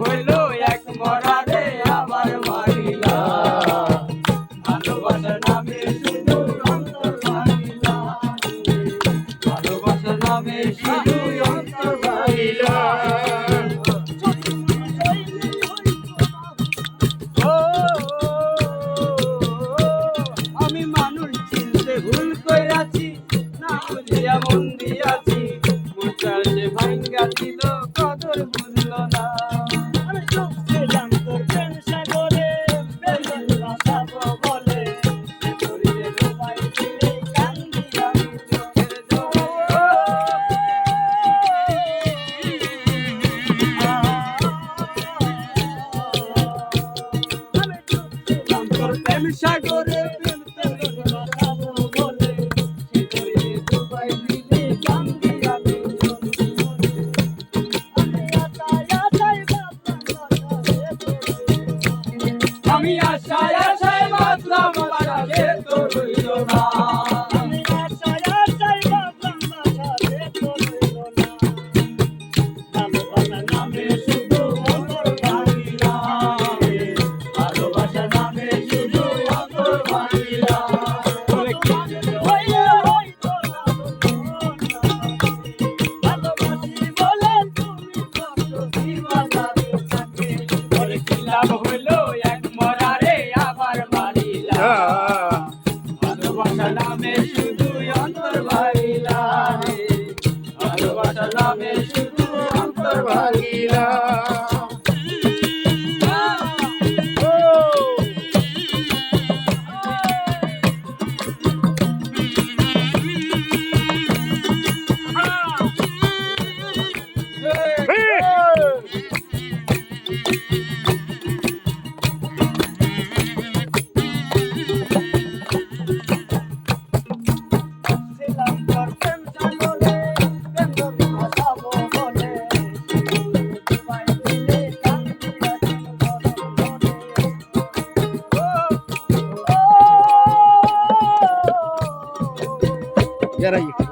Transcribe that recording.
হইল এক মরারে আবার মারিলা ভালোবাসা নামে শুধু অন্তর ভাঙিলা ভালোবাসা নামে শুধু অন্তর ভাঙিলা আমি মানুষ চিনতে ভুল কইরাছি না বুঝিয়া মন দিয়াছি মুচার যে ভাঙ্গা দিল কদর বুঝলো না আমি চুপছে জানতো প্রেম সাগরে বেদন ভাসাবো বলে শরীরে ডোবাই দিলে কান্দি আমি চোখের জলে আমি চুপছে জানতো প্রেম সাগরে আমি আশায় আশায় বাঁচলাম বাধা যে তোর হইল না আমি আশায় আশায় ভাবলাম বাধা যে তোর হইল না ভালোবাসা নামে শুধু অন্তর ভাঙিলা ভালোবাসা নামে শুধু অন্তর ভাঙিলা হইলে হইতো না ভালোবাসি বলে তুমি কত সীমানাতে থাকে ওরে কি লাভ হইল এক মরারে আবার মারিলা ভালোবাসা নামে শুধু অন্তর ভাঙিলা রে ভালোবাসা নামে শুধু অন্তর ভাঙিলা ছিলাম তোর প্রেম সাগরে বেদন ভাসাবো বলে ডুবাই দিলে কান্দি আমি মরণ বলে यार